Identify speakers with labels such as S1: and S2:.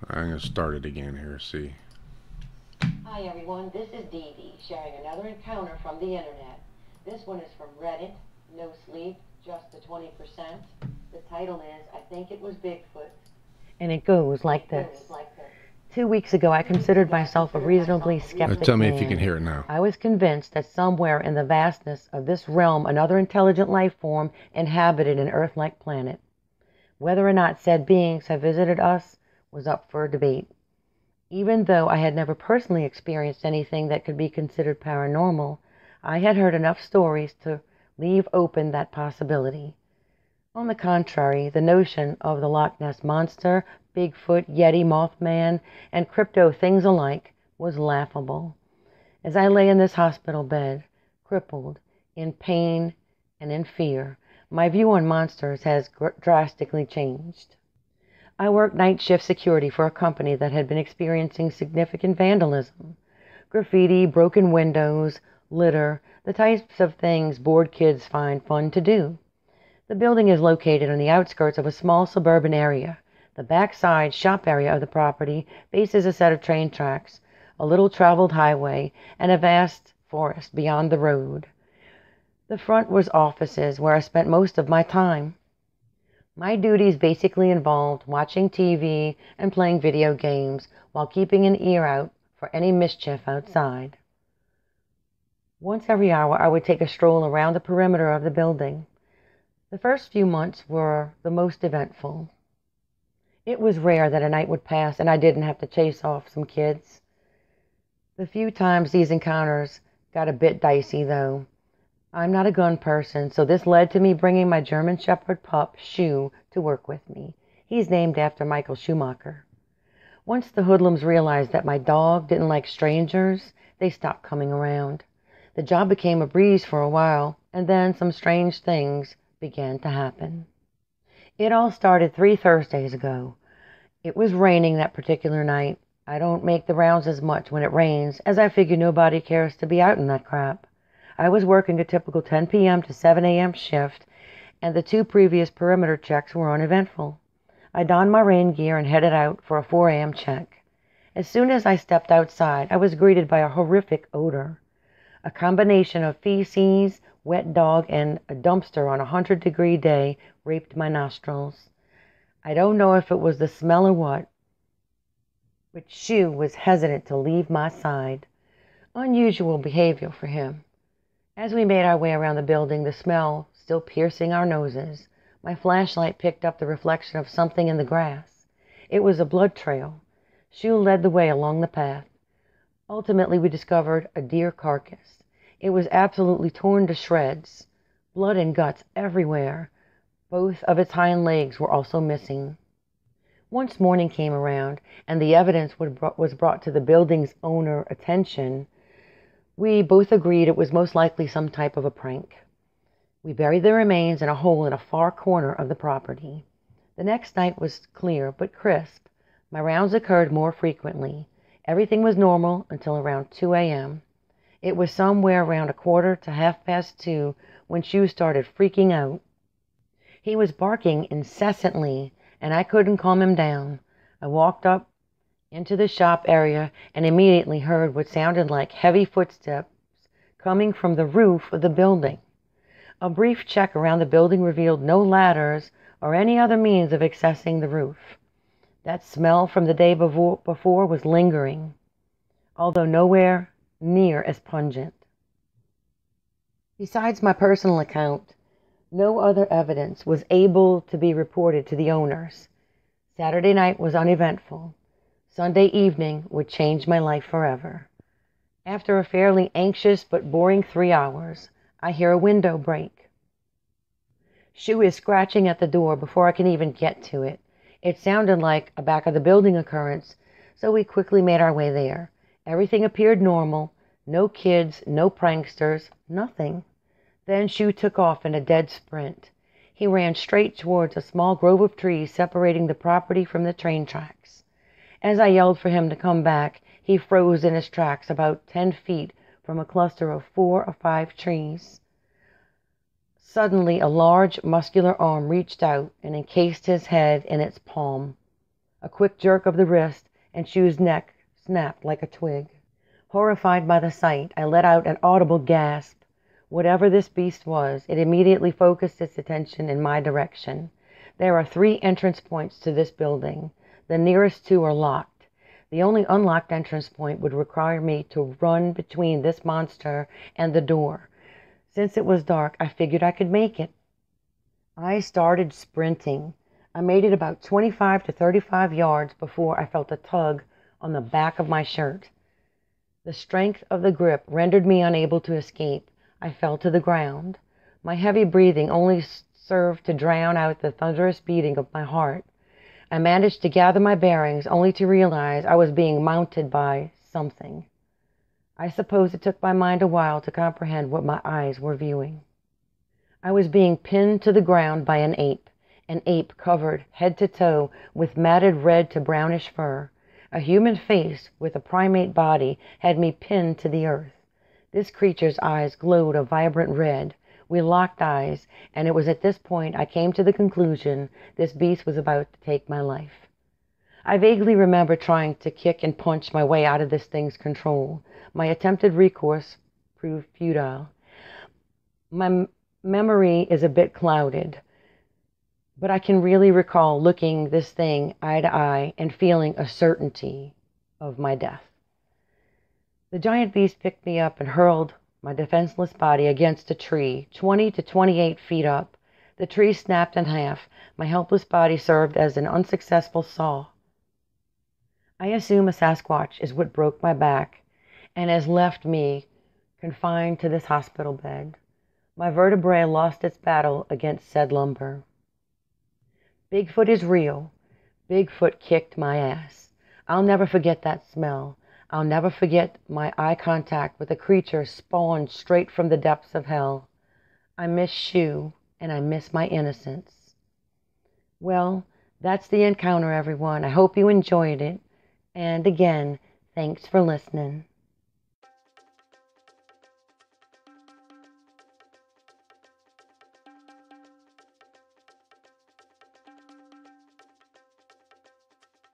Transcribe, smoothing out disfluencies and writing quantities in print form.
S1: I'm going to start it again here, see.
S2: Hi everyone, this is DeeDee sharing another encounter from the internet. This one is from Reddit, no sleep, just the 20%. The title is, I think it was Bigfoot. And it goes like this. 2 weeks ago, I considered myself a reasonably skeptic
S1: Tell me if you can
S2: man.
S1: hear it now.
S2: I was convinced that somewhere in the vastness of this realm, another intelligent life form inhabited an Earth-like planet. Whether or not said beings have visited us was up for debate. Even though I had never personally experienced anything that could be considered paranormal, I had heard enough stories to leave open that possibility. On the contrary, the notion of the Loch Ness Monster, Bigfoot, Yeti, Mothman, and crypto things alike was laughable. As I lay in this hospital bed, crippled, in pain, and in fear, my view on monsters has drastically changed. I worked night shift security for a company that had been experiencing significant vandalism. Graffiti, broken windows, litter, the types of things bored kids find fun to do. The building is located on the outskirts of a small suburban area. The backside shop area of the property faces a set of train tracks, a little traveled highway, and a vast forest beyond the road. The front was offices where I spent most of my time. My duties basically involved watching TV and playing video games while keeping an ear out for any mischief outside. Once every hour, I would take a stroll around the perimeter of the building. The first few months were the most eventful. It was rare that a night would pass and I didn't have to chase off some kids. The few times these encounters got a bit dicey, though. I'm not a gun person, so this led to me bringing my German Shepherd pup, Shu, to work with me. He's named after Michael Schumacher. Once the hoodlums realized that my dog didn't like strangers, they stopped coming around. The job became a breeze for a while, and then some strange things began to happen. It all started 3 Thursdays ago. It was raining that particular night. I don't make the rounds as much when it rains, as I figure nobody cares to be out in that crap. I was working a typical 10 p.m. to 7 a.m. shift, and the 2 previous perimeter checks were uneventful. I donned my rain gear and headed out for a 4 a.m. check. As soon as I stepped outside, I was greeted by a horrific odor. A combination of feces, wet dog, and a dumpster on a 100-degree day raped my nostrils. I don't know if it was the smell or what, but Shu was hesitant to leave my side. Unusual behavior for him. As we made our way around the building, the smell still piercing our noses, my flashlight picked up the reflection of something in the grass. It was a blood trail. Shu led the way along the path. Ultimately, we discovered a deer carcass. It was absolutely torn to shreds, blood and guts everywhere. Both of its hind legs were also missing. Once morning came around, and the evidence was brought to the building's owner attention, we both agreed it was most likely some type of a prank. We buried the remains in a hole in a far corner of the property. The next night was clear but crisp. My rounds occurred more frequently. Everything was normal until around 2 a.m. It was somewhere around 1:45 when Shu started freaking out. He was barking incessantly, and I couldn't calm him down. I walked up into the shop area and immediately heard what sounded like heavy footsteps coming from the roof of the building. A brief check around the building revealed no ladders or any other means of accessing the roof. That smell from the day before was lingering, although nowhere near as pungent. Besides my personal account, no other evidence was able to be reported to the owners. Saturday night was uneventful. Sunday evening would change my life forever. After a fairly anxious but boring 3 hours, I hear a window break. Shu is scratching at the door before I can even get to it. It sounded like a back-of-the-building occurrence, so we quickly made our way there. Everything appeared normal. No kids, no pranksters, nothing. Then Shu took off in a dead sprint. He ran straight towards a small grove of trees separating the property from the train tracks. As I yelled for him to come back, he froze in his tracks about 10 feet from a cluster of 4 or 5 trees. Suddenly, a large, muscular arm reached out and encased his head in its palm. A quick jerk of the wrist, and Shu's neck snapped like a twig. Horrified by the sight, I let out an audible gasp. Whatever this beast was, it immediately focused its attention in my direction. There are 3 entrance points to this building. The nearest 2 are locked. The only unlocked entrance point would require me to run between this monster and the door. Since it was dark, I figured I could make it. I started sprinting. I made it about 25 to 35 yards before I felt a tug on the back of my shirt. The strength of the grip rendered me unable to escape. I fell to the ground. My heavy breathing only served to drown out the thunderous beating of my heart. I managed to gather my bearings, only to realize I was being mounted by something. I suppose it took my mind a while to comprehend what my eyes were viewing. I was being pinned to the ground by an ape covered head to toe with matted red to brownish fur. A human face with a primate body had me pinned to the earth. This creature's eyes glowed a vibrant red. We locked eyes, and it was at this point I came to the conclusion this beast was about to take my life. I vaguely remember trying to kick and punch my way out of this thing's control. My attempted recourse proved futile. My memory is a bit clouded, but I can really recall looking this thing eye to eye and feeling a certainty of my death. The giant beast picked me up and hurled my defenseless body against a tree, 20 to 28 feet up. The tree snapped in half. My helpless body served as an unsuccessful saw. I assume a Sasquatch is what broke my back and has left me confined to this hospital bed. My vertebrae lost its battle against said lumber. Bigfoot is real. Bigfoot kicked my ass. I'll never forget that smell. I'll never forget my eye contact with a creature spawned straight from the depths of hell. I miss Shu, and I miss my innocence. Well, that's the encounter, everyone. I hope you enjoyed it. And again, thanks for listening.